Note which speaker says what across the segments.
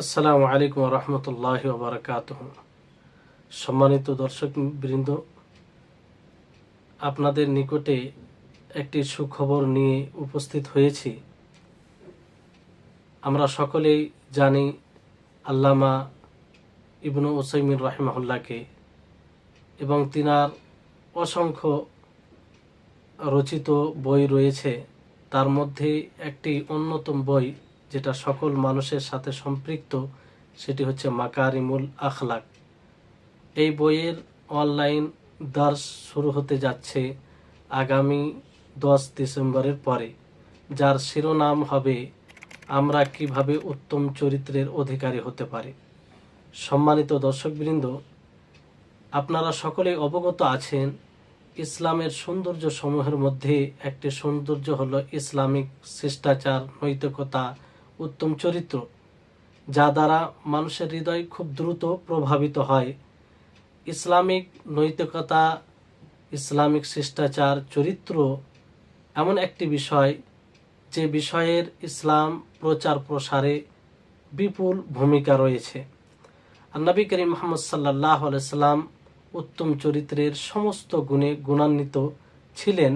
Speaker 1: আসসালামু আলাইকুম রহমতুল্লাহি ওয়া বারাকাতুহু। সম্মানিত দর্শক বৃন্দ, আপনাদের নিকটে একটি সুখবর নিয়ে উপস্থিত হয়েছি। আমরা সকলেই জানি আল্লামা ইবনু উসাইমিন রাহিমাহুল্লাহকে এবং তিনার অসংখ্য রচিত বই রয়েছে। তার মধ্যে একটি অন্যতম বই যেটা সকল মানুষের সাথে সম্পৃক্ত, সেটি হচ্ছে মাকারিমুল আখলাক। এই বইয়ের অনলাইন দার্স শুরু হতে যাচ্ছে আগামী 10 ডিসেম্বরের পরে, যার শিরোনাম হবে আমরা কিভাবে উত্তম চরিত্রের অধিকারী হতে পারি। সম্মানিত দর্শকবৃন্দ, আপনারা সকলেই অবগত আছেন ইসলামের সৌন্দর্য সমূহের মধ্যে একটি সৌন্দর্য হলো ইসলামিক শিষ্টাচার, নৈতিকতা, উত্তম চরিত্র, যা দ্বারা মানুষের হৃদয় খুব দ্রুত প্রভাবিত হয়। ইসলামিক নৈতিকতা, ইসলামিক শিষ্টাচার, চরিত্র এমন একটি বিষয় যে বিষয়ের ইসলাম প্রচার প্রসারে বিপুল ভূমিকা রয়েছে। আর নবী করিম মুহাম্মদ সাল্লাল্লাহু আলাইহি সাল্লাম উত্তম চরিত্রের সমস্ত গুণে গুণান্বিত ছিলেন,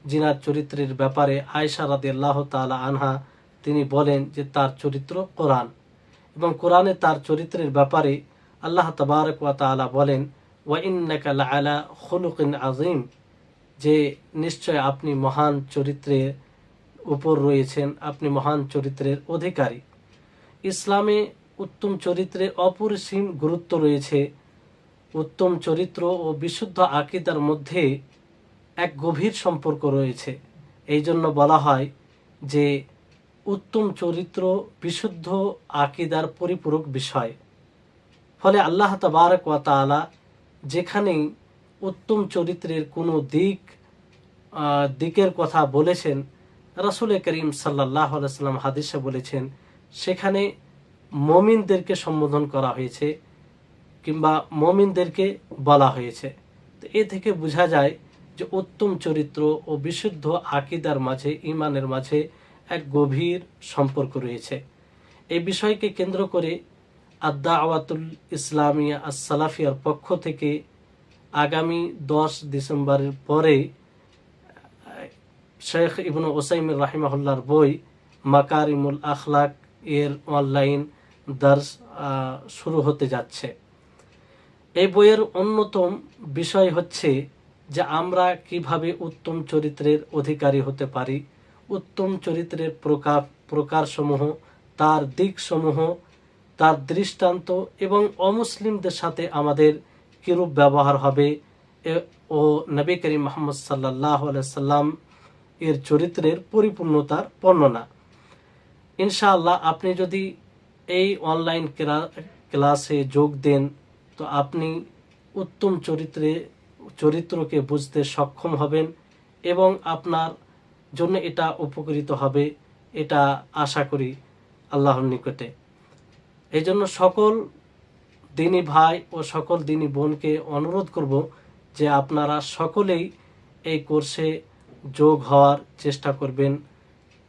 Speaker 1: যিনার চরিত্রের ব্যাপারে আয়েশা রাদিয়াল্লাহু তাআলা আনহা তিনি বলেন যে তার চরিত্র কোরআন, এবং কোরআনে তার চরিত্রের ব্যাপারে আল্লাহ তাবারক ওয়া তাআলা বলেন ওয়া ইন্নাকা লাআলা খুলুকিন আযীম, যে নিশ্চয় আপনি মহান চরিত্রের উপর রয়েছেন, আপনি মহান চরিত্রের অধিকারী। ইসলামে উত্তম চরিত্রের অপরিসীম গুরুত্ব রয়েছে। উত্তম চরিত্র ও বিশুদ্ধ আকীদার মধ্যে এক গভীর সম্পর্ক রয়েছে। এই জন্য বলা হয় যে উত্তম চরিত্র বিশুদ্ধ আকীদার পরিপূরক বিষয়। ফলে আল্লাহ তাবারক ওয়া তাআলা যেখানেই উত্তম চরিত্রের কোনো দিকের কথা বলেছেন, রাসূল করিম সাল্লাল্লাহু আলাইহি ওয়াসাল্লাম হাদিসে বলেছেন, সেখানে মুমিনদেরকে সম্বোধন করা হয়েছে কিংবা মুমিনদেরকে বলা হয়েছে। তো এ থেকে বোঝা যায় যে উত্তম চরিত্র ও বিশুদ্ধ আকীদার মাঝে, ঈমানের মাঝে এক গভীর সম্পর্ক রয়েছে। এই বিষয়কে কেন্দ্র করে আদ-দাওয়াতুল ইসলামিয়া আস-সালাফিয়ার পক্ষ থেকে আগামী 10 ডিসেম্বরের পরে শেখ ইবনু উসাইমিন রাহিমাহুল্লাহর বই মাকারিমুল আখলাক এর অনলাইন দার্স শুরু হতে যাচ্ছে। এই বইয়ের অন্যতম বিষয় হচ্ছে যে আমরা কিভাবে উত্তম চরিত্রের অধিকারী হতে পারি, উত্তম চরিত্রের প্রকারসমূহ, তার দিকসমূহ, তার দৃষ্টান্ত এবং অমুসলিমদের সাথে আমাদের কিরূপ ব্যবহার হবে ও নবী করিম মুহাম্মদ সাল্লাল্লাহু আলাইহি সাল্লাম এর চরিত্রের পরিপূর্ণতার বর্ণনা। ইনশাআল্লাহ আপনি যদি এই অনলাইন ক্লাসে যোগ দেন তো আপনি উত্তম চরিত্রকে বুঝতে সক্ষম হবেন এবং আপনার জন্য এটা উপকৃত হবে, এটা আশা করি আল্লাহর নিকটে। এই জন্য সকল দিনী ভাই ও সকল দিনী বোনকে অনুরোধ করব যে আপনারা সকলেই এই কোর্সে যোগ হওয়ার চেষ্টা করবেন।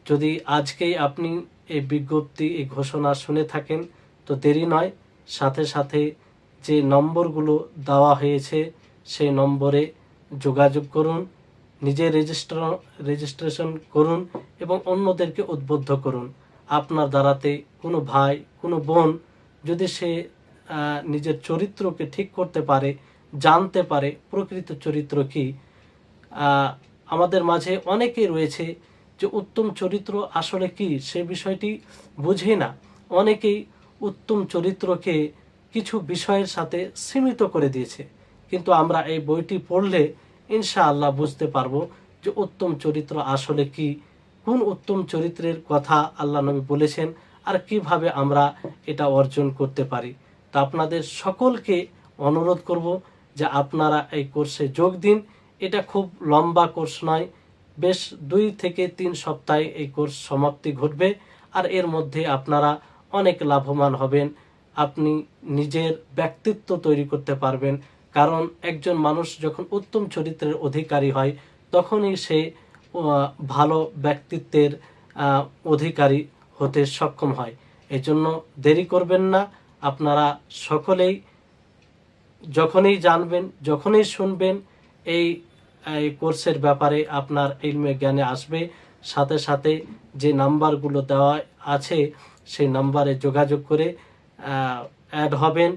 Speaker 1: যদি আজকেই আপনি এই বিজ্ঞপ্তি, এই ঘোষণা শুনে থাকেন তো দেরি নয়, সাথে সাথে যে নম্বরগুলো দেওয়া হয়েছে সেই নম্বরে যোগাযোগ করুন, নিজে রেজিস্ট্রেশন করুন এবং অন্যদেরকে উদ্বুদ্ধ করুন। আপনার দ্বারাতে কোনো ভাই, কোনো বোন যদি সে নিজের চরিত্রকে ঠিক করতে পারে, জানতে পারে প্রকৃত চরিত্র কি। আমাদের মাঝে অনেকেই রয়েছে যে উত্তম চরিত্র আসলে কি সে বিষয়টি বুঝে না। অনেকেই উত্তম চরিত্রকে কিছু বিষয়ের সাথে সীমিত করে দিয়েছে, কিন্তু আমরা এই বইটি পড়লে ইনশাআল্লাহ বুঝতে পারবো যে উত্তম চরিত্র আসলে কি, কোন উত্তম চরিত্রের কথা আল্লাহ নবী বলেছেন আর কিভাবে আমরা এটা অর্জন করতে পারি। তা আপনাদের সকলকে অনুরোধ করব যে আপনারা এই কোর্সে যোগ দিন। এটা খুব লম্বা কোর্স নয়, বেশ 2 থেকে 3 সপ্তাহে এই কোর্স সমাপ্তি ঘটবে। আর এর মধ্যে আপনারা অনেক লাভবান হবেন, আপনি নিজের ব্যক্তিত্ব তৈরি করতে পারবেন। কারণ একজন মানুষ যখন উত্তম চরিত্রের অধিকারী হয় তখনই সে ভালো ব্যক্তিত্বের অধিকারী হতে সক্ষম হয়। এই জন্য দেরি করবেন না। আপনারা সকলেই যখনই জানবেন, যখনই শুনবেন এই কোর্সের ব্যাপারে আপনার ইলমে জ্ঞানে আসবে, সাথে সাথে যে নাম্বারগুলো দেওয়া আছে সেই নাম্বারে যোগাযোগ করে অ্যাড হবেন,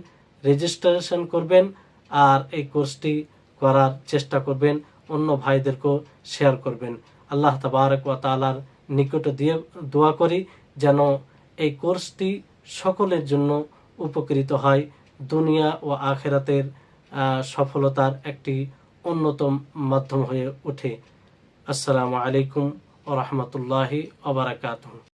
Speaker 1: রেজিস্ট্রেশন করবেন, আর এই কোর্সটি করার চেষ্টা করবেন, অন্য ভাইদেরকেও শেয়ার করবেন। আল্লাহ তাবারক ওয়া তাআলার নিকটে দিয়ে দোয়া করি যেন এই কোর্সটি সকলের জন্য উপকৃত হয়, দুনিয়া ও আখেরাতের সফলতার একটি অন্যতম মাধ্যম হয়ে ওঠে। আসসালামু আলাইকুম ওয়া রাহমাতুল্লাহি ওয়া বারাকাতুহু।